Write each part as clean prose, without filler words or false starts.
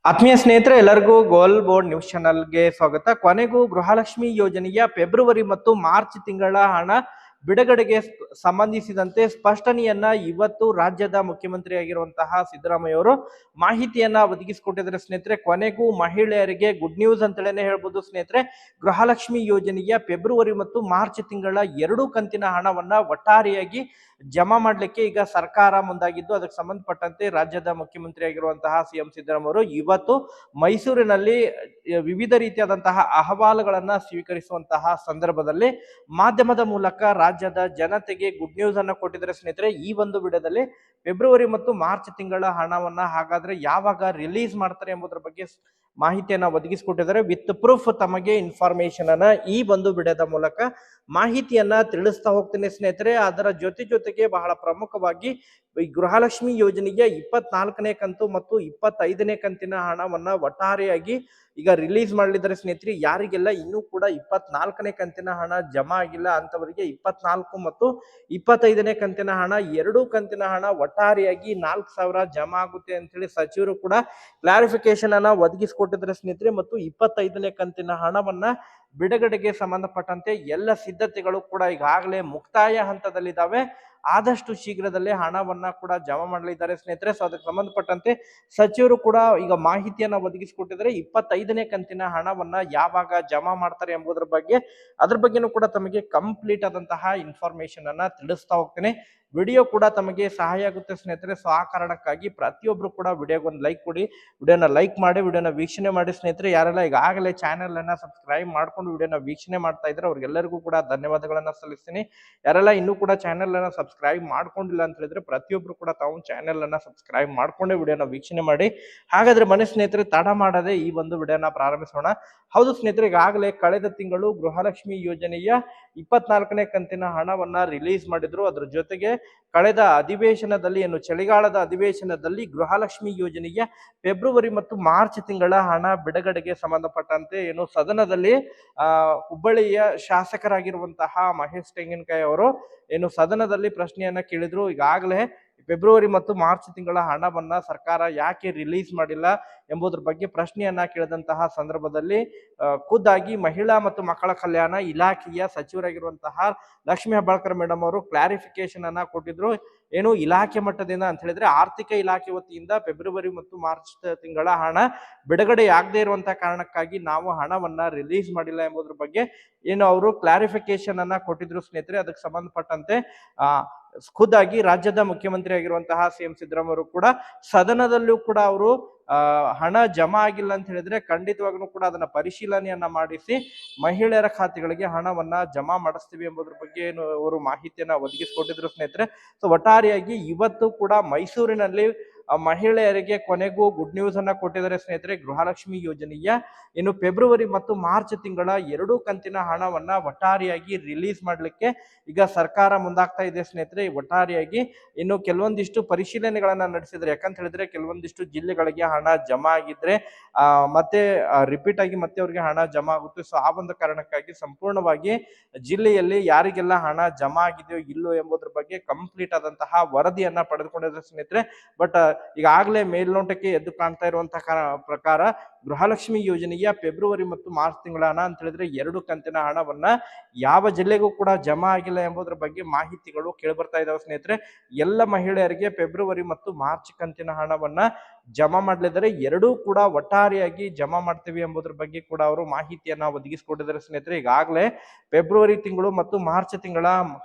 ಆತ್ಮೀಯ ಸ್ನೇಹಿತರೆ ಎಲ್ಲರಿಗೂ ಗೋಲ್ ಬೋರ್ಡ್ ನ್ಯೂಸ್ ಚಾನಲ್ಗೆ ಸ್ವಾಗತ. ಕೊನೆಗೂ ಗೃಹಲಕ್ಷ್ಮಿ ಯೋಜನೆಯ ಫೆಬ್ರವರಿ ಮತ್ತು ಮಾರ್ಚ್ ತಿಂಗಳ ಹಣ ಬಿಡುಗಡೆಗೆ ಸಂಬಂಧಿಸಿದಂತೆ ಸ್ಪಷ್ಟನೆಯನ್ನ ಇವತ್ತು ರಾಜ್ಯದ ಮುಖ್ಯಮಂತ್ರಿ ಆಗಿರುವಂತಹ ಸಿದ್ದರಾಮಯ್ಯ ಅವರು ಮಾಹಿತಿಯನ್ನ ಒದಗಿಸಿಕೊಟ್ಟಿದ್ದಾರೆ ಸ್ನೇಹಿತರೆ. ಕೊನೆಗೂ ಮಹಿಳೆಯರಿಗೆ ಗುಡ್ ನ್ಯೂಸ್ ಅಂತೇಳಿ ಹೇಳ್ಬೋದು ಸ್ನೇಹಿತರೆ. ಗೃಹಲಕ್ಷ್ಮಿ ಯೋಜನೆಯ ಫೆಬ್ರವರಿ ಮತ್ತು ಮಾರ್ಚ್ ತಿಂಗಳ 2 ಕಂತಿನ ಹಣವನ್ನ ಒಟ್ಟಾರೆಯಾಗಿ ಜಮಾ ಮಾಡ್ಲಿಕ್ಕೆ ಈಗ ಸರ್ಕಾರ ಮುಂದಾಗಿದ್ದು, ಅದಕ್ಕೆ ಸಂಬಂಧಪಟ್ಟಂತೆ ರಾಜ್ಯದ ಮುಖ್ಯಮಂತ್ರಿ ಆಗಿರುವಂತಹ ಸಿಎಂ ಸಿದ್ದರಾಮಯ್ಯ ಅವರು ಇವತ್ತು ಮೈಸೂರಿನಲ್ಲಿ ವಿವಿಧ ರೀತಿಯಾದಂತಹ ಅಹವಾಲುಗಳನ್ನ ಸ್ವೀಕರಿಸುವಂತಹ ಸಂದರ್ಭದಲ್ಲಿ ಮಾಧ್ಯಮದ ಮೂಲಕ ರಾಜ್ಯದ ಜನತೆಗೆ ಗುಡ್ ನ್ಯೂಸ್ ಅನ್ನ ಕೊಟ್ಟಿದ್ದಾರೆ ಸ್ನೇಹಿತರೆ. ಈ ಒಂದು ವಿಡಿಯೋದಲ್ಲಿ ಫೆಬ್ರವರಿ ಮತ್ತು ಮಾರ್ಚ್ ತಿಂಗಳ ಹಣವನ್ನ ಹಾಗಾದ್ರೆ ಯಾವಾಗ ರಿಲೀಸ್ ಮಾಡ್ತಾರೆ ಎಂಬುದರ ಬಗ್ಗೆ ಮಾಹಿತಿಯನ್ನ ಒದಗಿಸಿಕೊಟ್ಟಿದ್ದಾರೆ. ವಿತ್ ಪ್ರೂಫ್ ತಮಗೆ ಇನ್ಫಾರ್ಮೇಶನ್ ಅನ್ನ ಈ ಒಂದು ವಿಡಿಯೋದ ಮೂಲಕ ಮಾಹಿತಿಯನ್ನ ತಿಳಿಸ್ತಾ ಹೋಗ್ತೇನೆ ಸ್ನೇಹಿತರೆ. ಅದರ ಜೊತೆಗೆ ಬಹಳ ಪ್ರಮುಖವಾಗಿ ಈ ಗೃಹಲಕ್ಷ್ಮಿ ಯೋಜನೆಗೆ 24ನೇ ಕಂತು ಮತ್ತು 25ನೇ ಕಂತಿನ ಹಣವನ್ನ ಒಟ್ಟಾರೆಯಾಗಿ ಈಗ ರಿಲೀಸ್ ಮಾಡಲಿದ್ದಾರೆ ಸ್ನೇಹಿತರೆ. ಯಾರಿಗೆಲ್ಲ ಇನ್ನೂ ಕೂಡ 24ನೇ ಕಂತಿನ ಹಣ ಜಮಾ ಆಗಿಲ್ಲ ಅಂತವರಿಗೆ 24 ಮತ್ತು 25ನೇ ಕಂತಿನ ಹಣ 2 ಕಂತಿನ ಹಣ ಒಟ್ಟಾರೆಯಾಗಿ 4,000 ಜಮಾ ಆಗುತ್ತೆ ಅಂತ ಹೇಳಿ ಸಚಿವರು ಕೂಡ ಕ್ಲಾರಿಫಿಕೇಶನ್ ಅನ್ನ ಒದಗಿಸಿಕೊಟ್ಟಿದ್ದಾರೆ ಸ್ನೇಹಿತರೆ. ಮತ್ತು 25ನೇ ಕಂತಿನ ಹಣವನ್ನ ಬಿಡುಗಡೆಗೆ ಸಂಬಂಧಪಟ್ಟಂತೆ ಎಲ್ಲ ಸಿದ್ಧತೆಗಳು ಕೂಡ ಈಗಾಗಲೇ ಮುಕ್ತಾಯ ಹಂತದಲ್ಲಿದ್ದಾವೆ. ಆದಷ್ಟು ಶೀಘ್ರದಲ್ಲೇ ಹಣವನ್ನ ಕೂಡ ಜಮಾ ಮಾಡಲಿದ್ದಾರೆ ಸ್ನೇಹಿತರೆ. ಸೊ ಅದಕ್ಕೆ ಸಂಬಂಧಪಟ್ಟಂತೆ ಸಚಿವರು ಕೂಡ ಈಗ ಮಾಹಿತಿಯನ್ನ ಒದಗಿಸಿಕೊಟ್ಟಿದ್ದಾರೆ. 25ನೇ ಕಂತಿನ ಹಣವನ್ನ ಯಾವಾಗ ಜಮಾ ಮಾಡ್ತಾರೆ ಎಂಬುದರ ಬಗ್ಗೆ ಅದ್ರ ಬಗ್ಗೆನೂ ಕೂಡ ತಮಗೆ ಕಂಪ್ಲೀಟ್ ಆದಂತಹ ಇನ್ಫಾರ್ಮೇಶನ್ ಅನ್ನ ತಿಳಿಸ್ತಾ ಹೋಗ್ತೇನೆ. ವಿಡಿಯೋ ಕೂಡ ತಮಗೆ ಸಹಾಯ ಆಗುತ್ತೆ ಸ್ನೇಹಿತರೆ. ಸೊ ಆ ಕಾರಣಕ್ಕಾಗಿ ಪ್ರತಿಯೊಬ್ರು ಕೂಡ ವಿಡಿಯೋಗೆ ಒಂದು ಲೈಕ್ ಕೊಡಿ, ವಿಡಿಯೋನ ಲೈಕ್ ಮಾಡಿ ವಿಡಿಯೋನ ವೀಕ್ಷಣೆ ಮಾಡಿ ಸ್ನೇಹಿತರೆ. ಯಾರೆಲ್ಲ ಈಗಾಗಲೇ ಚಾನೆಲ್ ಅನ್ನ ಸಬ್ಸ್ಕ್ರೈಬ್ ಮಾಡ್ಕೊಂಡು ವಿಡಿಯೋನ ವೀಕ್ಷಣೆ ಮಾಡ್ತಾ ಇದ್ರೆ ಅವ್ರಿಗೆಲ್ಲರಿಗೂ ಕೂಡ ಧನ್ಯವಾದಗಳನ್ನ ಸಲ್ಲಿಸ್ತೀನಿ. ಯಾರೆಲ್ಲ ಇನ್ನೂ ಕೂಡ ಚಾನೆಲ್ ಅನ್ನ ಸಬ್ಸ್ಕ್ರೈಬ್ ಮಾಡ್ಕೊಂಡಿಲ್ಲ ಅಂತ ಹೇಳಿದ್ರೆ ಪ್ರತಿಯೊಬ್ರು ಕೂಡ ತಾವು ಚಾನೆಲ್ ಅನ್ನ ಸಬ್ಸ್ಕ್ರೈಬ್ ಮಾಡ್ಕೊಂಡೆ ವಿಡಿಯೋನ ವೀಕ್ಷಣೆ ಮಾಡಿ. ಹಾಗಾದ್ರೆ ಮನೆ ಸ್ನೇಹಿತರೆ ತಡ ಮಾಡದೆ ಈ ಒಂದು ವಿಡಿಯೋನ ಪ್ರಾರಂಭಿಸೋಣ. ಹೌದು ಸ್ನೇಹಿತರೆ, ಈಗಾಗಲೇ ಕಳೆದ ತಿಂಗಳು ಗೃಹಲಕ್ಷ್ಮಿ ಯೋಜನೆಯ 24ನೇ ಕಂತಿನ ಹಣವನ್ನ ರಿಲೀಸ್ ಮಾಡಿದ್ರು. ಅದ್ರ ಜೊತೆಗೆ ಕಳೆದ ಅಧಿವೇಶನದಲ್ಲಿ ಏನು ಚಳಿಗಾಲದ ಅಧಿವೇಶನದಲ್ಲಿ ಗೃಹಲಕ್ಷ್ಮಿ ಯೋಜನೆಯ ಫೆಬ್ರವರಿ ಮತ್ತು ಮಾರ್ಚ್ ತಿಂಗಳ ಹಣ ಬಿಡುಗಡೆಗೆ ಸಂಬಂಧಪಟ್ಟಂತೆ ಏನು ಸದನದಲ್ಲಿ ಹುಬ್ಬಳ್ಳಿಯ ಶಾಸಕರಾಗಿರುವಂತಹ ಮಹೇಶ್ ತೆಂಗಿನಕಾಯಿ ಅವರು ಏನು ಸದನದಲ್ಲಿ ಪ್ರಶ್ನೆಯನ್ನ ಕೇಳಿದ್ರು. ಈಗಾಗಲೇ ಫೆಬ್ರವರಿ ಮತ್ತು ಮಾರ್ಚ್ ತಿಂಗಳ ಹಣವನ್ನ ಸರ್ಕಾರ ಯಾಕೆ ರಿಲೀಸ್ ಮಾಡಿಲ್ಲ ಎಂಬುದರ ಬಗ್ಗೆ ಪ್ರಶ್ನೆಯನ್ನ ಕೇಳಿದಂತಹ ಸಂದರ್ಭದಲ್ಲಿ ಖುದ್ದಾಗಿ ಮಹಿಳಾ ಮತ್ತು ಮಕ್ಕಳ ಕಲ್ಯಾಣ ಇಲಾಖೆಯ ಸಚಿವರಾಗಿರುವಂತಹ ಲಕ್ಷ್ಮೀ ಹೆಬ್ಬಾಳ್ಕರ್ ಮೇಡಮ್ ಅವರು ಕ್ಲಾರಿಫಿಕೇಶನ್ ಅನ್ನ ಕೊಟ್ಟಿದ್ರು. ಏನು ಇಲಾಖೆ ಮಟ್ಟದಿಂದ ಅಂತ ಹೇಳಿದ್ರೆ ಆರ್ಥಿಕ ಇಲಾಖೆ ವತಿಯಿಂದ ಫೆಬ್ರವರಿ ಮತ್ತು ಮಾರ್ಚ್ ತಿಂಗಳ ಹಣ ಬಿಡುಗಡೆ ಆಗದೆ ಇರುವಂತಹ ಕಾರಣಕ್ಕಾಗಿ ನಾವು ಹಣವನ್ನ ರಿಲೀಸ್ ಮಾಡಿಲ್ಲ ಎಂಬುದ್ರ ಬಗ್ಗೆ ಏನು ಅವರು ಕ್ಲಾರಿಫಿಕೇಶನ್ ಅನ್ನ ಕೊಟ್ಟಿದ್ರು ಸ್ನೇಹಿತರೆ. ಅದಕ್ಕೆ ಸಂಬಂಧಪಟ್ಟಂತೆ ಖುದ್ದಾಗಿ ರಾಜ್ಯದ ಮುಖ್ಯಮಂತ್ರಿ ಆಗಿರುವಂತಹ ಸಿಎಂ ಸಿದ್ದರಾಮಯ್ಯ ಅವರು ಕೂಡ ಸದನದಲ್ಲೂ ಕೂಡ ಅವರು ಹಣ ಜಮಾ ಆಗಿಲ್ಲ ಅಂತ ಹೇಳಿದ್ರೆ ಖಂಡಿತವಾಗ್ಲೂ ಕೂಡ ಅದನ್ನ ಪರಿಶೀಲನೆಯನ್ನ ಮಾಡಿಸಿ ಮಹಿಳೆಯರ ಖಾತೆಗಳಿಗೆ ಹಣವನ್ನ ಜಮಾ ಮಾಡಿಸ್ತೀವಿ ಎಂಬುದ್ರ ಬಗ್ಗೆ ಅವರು ಮಾಹಿತಿಯನ್ನ ಒದಗಿಸಿಕೊಟ್ಟಿದ್ರು ಸ್ನೇಹಿತರೆ. ಸೊ ಒಟ್ಟಾರೆಯಾಗಿ ಇವತ್ತು ಕೂಡ ಮೈಸೂರಿನಲ್ಲಿ ಮಹಿಳೆಯರಿಗೆ ಕೊನೆಗೂ ಗುಡ್ ನ್ಯೂಸ್ ಅನ್ನ ಕೊಟ್ಟಿದ್ದಾರೆ ಸ್ನೇಹಿತರೆ. ಗೃಹಲಕ್ಷ್ಮಿ ಯೋಜನೆಯ ಇನ್ನು ಫೆಬ್ರವರಿ ಮತ್ತು ಮಾರ್ಚ್ ತಿಂಗಳ 2 ಕಂತಿನ ಹಣವನ್ನ ಒಟ್ಟಾರೆಯಾಗಿ ರಿಲೀಸ್ ಮಾಡ್ಲಿಕ್ಕೆ ಈಗ ಸರ್ಕಾರ ಮುಂದಾಗ್ತಾ ಇದೆ ಸ್ನೇಹಿತರೆ. ಒಟ್ಟಾರೆಯಾಗಿ ಇನ್ನು ಕೆಲವೊಂದಿಷ್ಟು ಪರಿಶೀಲನೆಗಳನ್ನ ನಡೆಸಿದ್ರೆ, ಯಾಕಂತ ಹೇಳಿದ್ರೆ ಕೆಲವೊಂದಿಷ್ಟು ಜಿಲ್ಲೆಗಳಿಗೆ ಹಣ ಜಮಾ ಆಗಿದ್ರೆ ಮತ್ತೆ ರಿಪೀಟ್ ಆಗಿ ಮತ್ತೆ ಅವ್ರಿಗೆ ಹಣ ಜಮಾ ಆಗುತ್ತೆ. ಸೊ ಆ ಒಂದು ಕಾರಣಕ್ಕಾಗಿ ಸಂಪೂರ್ಣವಾಗಿ ಜಿಲ್ಲೆಯಲ್ಲಿ ಯಾರಿಗೆಲ್ಲ ಹಣ ಜಮಾ ಆಗಿದೆಯೋ ಇಲ್ಲೋ ಎಂಬುದ್ರ ಬಗ್ಗೆ ಕಂಪ್ಲೀಟ್ ಆದಂತಹ ವರದಿಯನ್ನ ಪಡೆದುಕೊಂಡಿದ್ದಾರೆ ಸ್ನೇಹಿತರೆ. ಬಟ್ ಈಗಾಗಲೇ ಮೇಲ್ನೋಟಕ್ಕೆ ಎದ್ದು ಕಾಣ್ತಾ ಇರುವಂತಹ ಪ್ರಕಾರ ಗೃಹಲಕ್ಷ್ಮಿ ಯೋಜನೆಯ ಫೆಬ್ರವರಿ ಮತ್ತು ಮಾರ್ಚ್ ತಿಂಗಳ ಹಣ ಅಂತ ಹೇಳಿದ್ರೆ 2 ಕಂತಿನ ಹಣವನ್ನ ಯಾವ ಜಿಲ್ಲೆಗೂ ಕೂಡ ಜಮಾ ಆಗಿಲ್ಲ ಎಂಬುದರ ಬಗ್ಗೆ ಮಾಹಿತಿಗಳು ಕೇಳಿಬರ್ತಾ ಇದಾವೆ ಸ್ನೇಹಿತರೆ. ಎಲ್ಲ ಮಹಿಳೆಯರಿಗೆ ಫೆಬ್ರವರಿ ಮತ್ತು ಮಾರ್ಚ್ ಕಂತಿನ ಹಣವನ್ನ ಜಮಾ ಮಾಡಲಿದ್ದಾರೆ. 2 ಕೂಡ ಒಟ್ಟಾರೆಯಾಗಿ ಜಮಾ ಮಾಡ್ತೀವಿ ಎಂಬುದರ ಬಗ್ಗೆ ಕೂಡ ಅವರು ಮಾಹಿತಿಯನ್ನ ಒದಗಿಸಿಕೊಟ್ಟಿದ್ದಾರೆ ಸ್ನೇಹಿತರೆ. ಈಗಾಗಲೇ ಫೆಬ್ರವರಿ ತಿಂಗಳು ಮತ್ತು ಮಾರ್ಚ್ ತಿಂಗಳ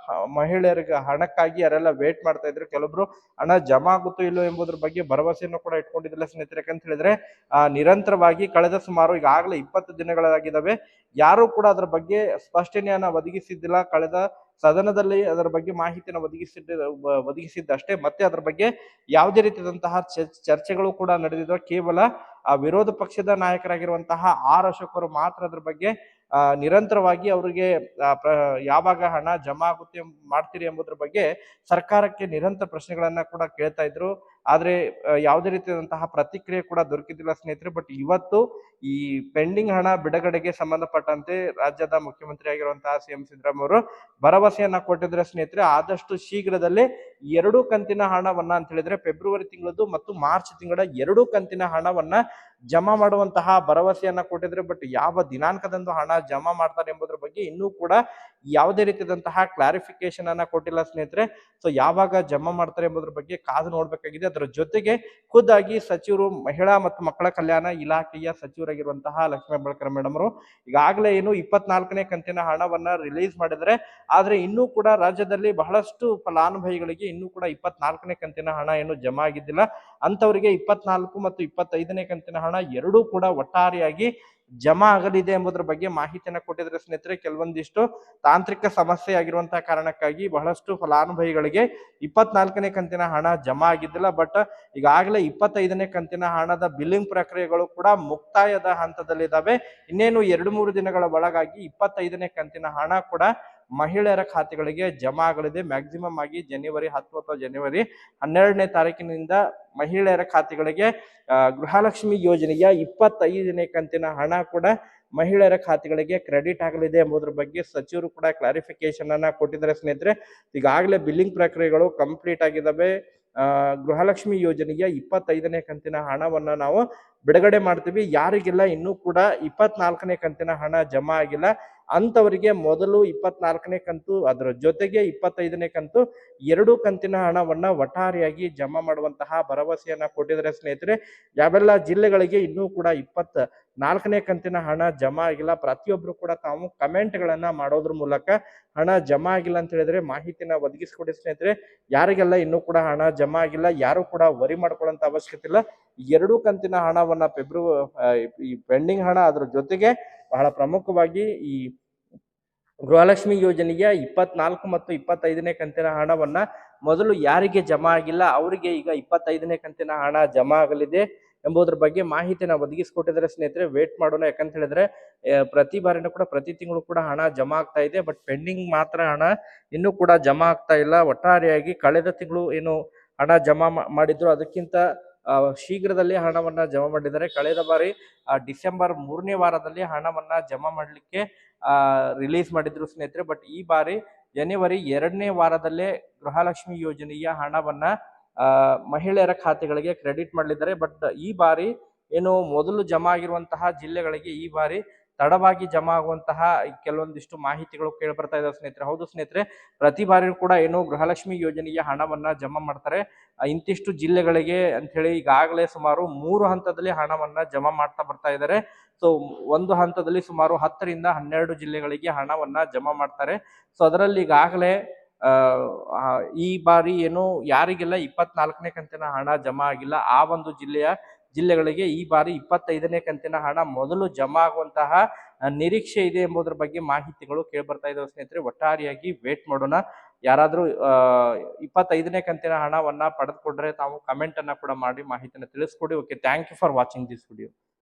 ಮಹಿಳೆಯರಿಗೆ ಹಣಕ್ಕಾಗಿ ಯಾರೆಲ್ಲ ವೇಟ್ ಮಾಡ್ತಾ ಇದ್ರು, ಕೆಲವೊಬ್ರು ಹಣ ಜಮಾ ಆಗುತ್ತೋ ಇಲ್ಲೋ ಎಂಬುದರ ಬಗ್ಗೆ ಭರವಸೆಯನ್ನು ಕೂಡ ಇಟ್ಕೊಂಡಿದ್ದಿಲ್ಲ ಸ್ನೇಹಿತರೆ. ಯಾಕಂತ ಹೇಳಿದ್ರೆ ನಿರಂತರವಾಗಿ ಕಳೆದ ಸುಮಾರು ಈಗಾಗಲೇ 20 ದಿನಗಳಾಗಿದ್ದಾವೆ, ಯಾರು ಕೂಡ ಅದರ ಬಗ್ಗೆ ಸ್ಪಷ್ಟನೆಯನ್ನ ಒದಗಿಸಿದ್ದಿಲ್ಲ. ಕಳೆದ ಸದನದಲ್ಲಿ ಅದರ ಬಗ್ಗೆ ಮಾಹಿತಿಯನ್ನು ಒದಗಿಸಿದ್ದಷ್ಟೇ, ಮತ್ತೆ ಅದರ ಬಗ್ಗೆ ಯಾವುದೇ ರೀತಿಯಾದಂತಹ ಚರ್ಚೆಗಳು ಕೂಡ ನಡೆದಿದ್ವು. ಕೇವಲ ವಿರೋಧ ಪಕ್ಷದ ನಾಯಕರಾಗಿರುವಂತಹ ಅಶೋಕ್ ಅವರು ಮಾತ್ರ ಅದ್ರ ಬಗ್ಗೆ ನಿರಂತರವಾಗಿ ಅವರಿಗೆ ಯಾವಾಗ ಹಣ ಜಮಾ ಆಗುತ್ತೆ ಮಾಡ್ತೀರಿ ಎಂಬುದ್ರ ಬಗ್ಗೆ ಸರ್ಕಾರಕ್ಕೆ ನಿರಂತರ ಪ್ರಶ್ನೆಗಳನ್ನ ಕೂಡ ಕೇಳ್ತಾ ಇದ್ರು. ಆದ್ರೆ ಯಾವುದೇ ರೀತಿಯಾದಂತಹ ಪ್ರತಿಕ್ರಿಯೆ ಕೂಡ ದೊರಕಿದ್ದಿಲ್ಲ ಸ್ನೇಹಿತರೆ. ಬಟ್ ಇವತ್ತು ಈ ಪೆಂಡಿಂಗ್ ಹಣ ಬಿಡುಗಡೆಗೆ ಸಂಬಂಧಪಟ್ಟಂತೆ ರಾಜ್ಯದ ಮುಖ್ಯಮಂತ್ರಿ ಆಗಿರುವಂತಹ ಸಿಎಂ ಸಿದ್ದರಾಮಯ್ಯ ಅವರು ಭರವಸೆಯನ್ನ ಕೊಟ್ಟಿದ್ರೆ ಸ್ನೇಹಿತರೆ. ಆದಷ್ಟು ಶೀಘ್ರದಲ್ಲೇ 2 ಕಂತಿನ ಹಣವನ್ನ ಅಂತ ಹೇಳಿದ್ರೆ ಫೆಬ್ರವರಿ ತಿಂಗಳದ್ದು ಮತ್ತು ಮಾರ್ಚ್ ತಿಂಗಳ 2 ಕಂತಿನ ಹಣವನ್ನ ಜಮಾ ಮಾಡುವಂತಹ ಭರವಸೆಯನ್ನ ಕೊಟ್ಟಿದ್ರೆ, ಬಟ್ ಯಾವ ದಿನಾಂಕದಂದು ಹಣ ಜಮಾ ಮಾಡ್ತಾರೆ ಎಂಬುದರ ಬಗ್ಗೆ ಇನ್ನೂ ಕೂಡ ಯಾವುದೇ ರೀತಿಯಾದಂತಹ ಕ್ಲಾರಿಫಿಕೇಶನ್ ಅನ್ನ ಕೊಟ್ಟಿಲ್ಲ ಸ್ನೇಹಿತರೆ. ಸೊ ಯಾವಾಗ ಜಮಾ ಮಾಡ್ತಾರೆ ಎಂಬುದರ ಬಗ್ಗೆ ಕಾದು ನೋಡ್ಬೇಕಾಗಿದೆ. ಅದರ ಜೊತೆಗೆ ಖುದ್ದಾಗಿ ಸಚಿವರು, ಮಹಿಳಾ ಮತ್ತು ಮಕ್ಕಳ ಕಲ್ಯಾಣ ಇಲಾಖೆಯ ಸಚಿವರಾಗಿರುವಂತಹ ಲಕ್ಷ್ಮೀ ಹೆಬ್ಬಾಳ್ಕರ್ ಮೇಡಮ್ ಅವರು ಈಗಾಗಲೇ ಏನು 24ನೇ ಕಂತಿನ ಹಣವನ್ನ ರಿಲೀಸ್ ಮಾಡಿದರೆ, ಆದ್ರೆ ಇನ್ನೂ ಕೂಡ ರಾಜ್ಯದಲ್ಲಿ ಬಹಳಷ್ಟು ಫಲಾನುಭವಿಗಳಿಗೆ ಇನ್ನೂ ಕೂಡ 24ನೇ ಕಂತಿನ ಹಣ ಏನು ಜಮಾ ಆಗಿದ್ದಿಲ್ಲ. ಅಂತವರಿಗೆ 24 ಮತ್ತು 25ನೇ ಕಂತಿನ ಹಣ ಎರಡೂ ಕೂಡ ಒಟ್ಟಾರೆಯಾಗಿ ಜಮಾ ಆಗಲಿದೆ ಎಂಬುದರ ಬಗ್ಗೆ ಮಾಹಿತಿಯನ್ನ ಕೊಟ್ಟಿದ್ರೆ ಸ್ನೇಹಿತರೆ. ಕೆಲವೊಂದಿಷ್ಟು ತಾಂತ್ರಿಕ ಸಮಸ್ಯೆ ಆಗಿರುವಂತಹ ಕಾರಣಕ್ಕಾಗಿ ಬಹಳಷ್ಟು ಫಲಾನುಭವಿಗಳಿಗೆ 24ನೇ ಕಂತಿನ ಹಣ ಜಮಾ ಆಗಿದ್ದಿಲ್ಲ. ಬಟ್ ಈಗಾಗಲೇ 25ನೇ ಕಂತಿನ ಹಣದ ಬಿಲ್ಲಿಂಗ್ ಪ್ರಕ್ರಿಯೆಗಳು ಕೂಡ ಮುಕ್ತಾಯದ ಹಂತದಲ್ಲಿದ್ದಾವೆ. ಇನ್ನೇನು 2-3 ದಿನಗಳ ಒಳಗಾಗಿ 25ನೇ ಕಂತಿನ ಹಣ ಕೂಡ ಮಹಿಳೆಯರ ಖಾತೆಗಳಿಗೆ ಜಮಾ ಆಗಲಿದೆ. ಮ್ಯಾಕ್ಸಿಮಮ್ ಆಗಿ ಜನವರಿ 10 ಅಥವಾ ಜನವರಿ 12ನೇ ತಾರೀಕಿನಿಂದ ಮಹಿಳೆಯರ ಖಾತೆಗಳಿಗೆ ಗೃಹಲಕ್ಷ್ಮಿ ಯೋಜನೆಯ 25ನೇ ಕಂತಿನ ಹಣ ಕೂಡ ಮಹಿಳೆಯರ ಖಾತೆಗಳಿಗೆ ಕ್ರೆಡಿಟ್ ಆಗಲಿದೆ ಎಂಬುದರ ಬಗ್ಗೆ ಸಚಿವರು ಕೂಡ ಕ್ಲಾರಿಫಿಕೇಶನ್ ಅನ್ನ ಕೊಟ್ಟಿದ್ದಾರೆ ಸ್ನೇಹಿತರೆ. ಈಗಾಗಲೇ ಬಿಲ್ಲಿಂಗ್ ಪ್ರಕ್ರಿಯೆಗಳು ಕಂಪ್ಲೀಟ್ ಆಗಿದ್ದಾವೆ. ಗೃಹಲಕ್ಷ್ಮಿ ಯೋಜನೆಯ 25ನೇ ಕಂತಿನ ಹಣವನ್ನ ನಾವು ಬಿಡುಗಡೆ ಮಾಡ್ತೀವಿ. ಯಾರಿಗೆಲ್ಲ ಇನ್ನೂ ಕೂಡ 24ನೇ ಕಂತಿನ ಹಣ ಜಮಾ ಆಗಿಲ್ಲ ಅಂತವರಿಗೆ ಮೊದಲು 24ನೇ ಕಂತು, ಅದರ ಜೊತೆಗೆ 25ನೇ ಕಂತು, ಎರಡು ಕಂತಿನ ಹಣವನ್ನ ಒಟ್ಟಾರೆಯಾಗಿ ಜಮಾ ಮಾಡುವಂತಹ ಭರವಸೆಯನ್ನ ಕೊಟ್ಟಿದ್ದಾರೆ ಸ್ನೇಹಿತರೆ. ಯಾವೆಲ್ಲ ಜಿಲ್ಲೆಗಳಿಗೆ ಇನ್ನೂ ಕೂಡ 24ನೇ ಕಂತಿನ ಹಣ ಜಮಾ ಆಗಿಲ್ಲ, ಪ್ರತಿಯೊಬ್ರು ಕೂಡ ತಾವು ಕಮೆಂಟ್ ಗಳನ್ನ ಮಾಡೋದ್ರ ಮೂಲಕ ಹಣ ಜಮಾ ಆಗಿಲ್ಲ ಅಂತ ಹೇಳಿದ್ರೆ ಮಾಹಿತಿನ ಒದಗಿಸ್ಕೊಡಿ ಸ್ನೇಹಿತರೆ. ಯಾರಿಗೆಲ್ಲ ಇನ್ನೂ ಕೂಡ ಹಣ ಜಮಾ ಆಗಿಲ್ಲ, ಯಾರು ಕೂಡ ವರಿ ಮಾಡ್ಕೊಳ್ಳುವಂತ ಅವಶ್ಯಕತೆ ಇಲ್ಲ. ಎರಡು ಕಂತಿನ ಹಣವನ್ನ ಈ ಪೆಂಡಿಂಗ್ ಹಣ, ಅದ್ರ ಜೊತೆಗೆ ಬಹಳ ಪ್ರಮುಖವಾಗಿ ಈ ಗೃಹಲಕ್ಷ್ಮಿ ಯೋಜನೆಯ 24 ಮತ್ತು 25ನೇ ಕಂತಿನ ಹಣವನ್ನ ಮೊದಲು ಯಾರಿಗೆ ಜಮಾ ಆಗಿಲ್ಲ ಅವರಿಗೆ ಈಗ 25ನೇ ಕಂತಿನ ಹಣ ಜಮಾ ಆಗಲಿದೆ ಎಂಬುದರ ಬಗ್ಗೆ ಮಾಹಿತಿನ ಒದಗಿಸಿಕೊಟ್ಟಿದ್ದಾರೆ ಸ್ನೇಹಿತರೆ. ವೇಟ್ ಮಾಡೋಣ. ಯಾಕಂತ ಹೇಳಿದ್ರೆ ಪ್ರತಿ ಬಾರಿನೂ ಕೂಡ ಪ್ರತಿ ತಿಂಗಳು ಕೂಡ ಹಣ ಜಮಾ ಆಗ್ತಾ ಇದೆ, ಬಟ್ ಪೆಂಡಿಂಗ್ ಮಾತ್ರ ಹಣ ಇನ್ನೂ ಕೂಡ ಜಮಾ ಆಗ್ತಾ ಇಲ್ಲ. ಒಟ್ಟಾರೆಯಾಗಿ ಕಳೆದ ತಿಂಗಳು ಏನು ಹಣ ಜಮಾ ಮಾಡಿದ್ರು ಅದಕ್ಕಿಂತ ಶೀಘ್ರದಲ್ಲಿ ಹಣವನ್ನ ಜಮಾ ಮಾಡಿದ್ದಾರೆ. ಕಳೆದ ಬಾರಿ ಡಿಸೆಂಬರ್ 3ನೇ ವಾರದಲ್ಲಿ ಹಣವನ್ನ ಜಮಾ ಮಾಡಲಿಕ್ಕೆ ರಿಲೀಸ್ ಮಾಡಿದ್ರು ಸ್ನೇಹಿತರೆ. ಬಟ್ ಈ ಬಾರಿ ಜನವರಿ 2ನೇ ವಾರದಲ್ಲೇ ಗೃಹಲಕ್ಷ್ಮಿ ಯೋಜನೆಯ ಹಣವನ್ನ ಮಹಿಳೆಯರ ಖಾತೆಗಳಿಗೆ ಕ್ರೆಡಿಟ್ ಮಾಡಲಿದ್ದಾರೆ. ಬಟ್ ಈ ಬಾರಿ ಏನು ಮೊದಲು ಜಮಾ ಆಗಿರುವಂತಹ ಜಿಲ್ಲೆಗಳಿಗೆ ಈ ಬಾರಿ ತಡವಾಗಿ ಜಮಾ ಆಗುವಂತಹ ಕೆಲವೊಂದಿಷ್ಟು ಮಾಹಿತಿಗಳು ಕೇಳಿ ಬರ್ತಾ ಇದಾವೆ ಸ್ನೇಹಿತರೆ. ಹೌದು ಸ್ನೇಹಿತರೆ, ಪ್ರತಿ ಬಾರಿ ಕೂಡ ಏನು ಗೃಹಲಕ್ಷ್ಮಿ ಯೋಜನೆಯ ಹಣವನ್ನ ಜಮಾ ಮಾಡ್ತಾರೆ ಇಂತಿಷ್ಟು ಜಿಲ್ಲೆಗಳಿಗೆ ಅಂತ ಹೇಳಿ ಈಗಾಗಲೇ ಸುಮಾರು 3 ಹಂತದಲ್ಲಿ ಹಣವನ್ನ ಜಮಾ ಮಾಡ್ತಾ ಬರ್ತಾ ಇದ್ದಾರೆ. ಸೊ ಒಂದು ಹಂತದಲ್ಲಿ ಸುಮಾರು 10ರಿಂದ 12 ಜಿಲ್ಲೆಗಳಿಗೆ ಹಣವನ್ನ ಜಮಾ ಮಾಡ್ತಾರೆ. ಸೊ ಅದರಲ್ಲಿ ಈಗಾಗಲೇ ಈ ಬಾರಿ ಏನು ಯಾರಿಗೆಲ್ಲ 24ನೇ ಕಂತಿನ ಹಣ ಜಮಾ ಆಗಿಲ್ಲ ಆ ಒಂದು ಜಿಲ್ಲೆಗಳಿಗೆ ಈ ಬಾರಿ 25ನೇ ಕಂತಿನ ಹಣ ಮೊದಲು ಜಮಾ ಆಗುವಂತಹ ನಿರೀಕ್ಷೆ ಇದೆ ಎಂಬುದರ ಬಗ್ಗೆ ಮಾಹಿತಿಗಳು ಕೇಳ್ಬರ್ತಾ ಇದಾವೆ ಸ್ನೇಹಿತರೆ. ಒಟ್ಟಾರೆಯಾಗಿ ವೇಟ್ ಮಾಡೋಣ. ಯಾರಾದ್ರೂ 25ನೇ ಕಂತಿನ ಹಣವನ್ನ ಪಡೆದುಕೊಂಡ್ರೆ ತಾವು ಕಮೆಂಟ್ ಅನ್ನ ಕೂಡ ಮಾಡಿ ಮಾಹಿತಿಯನ್ನು ತಿಳಿಸ್ಕೊಡಿ. Okay, thank you for watching this video.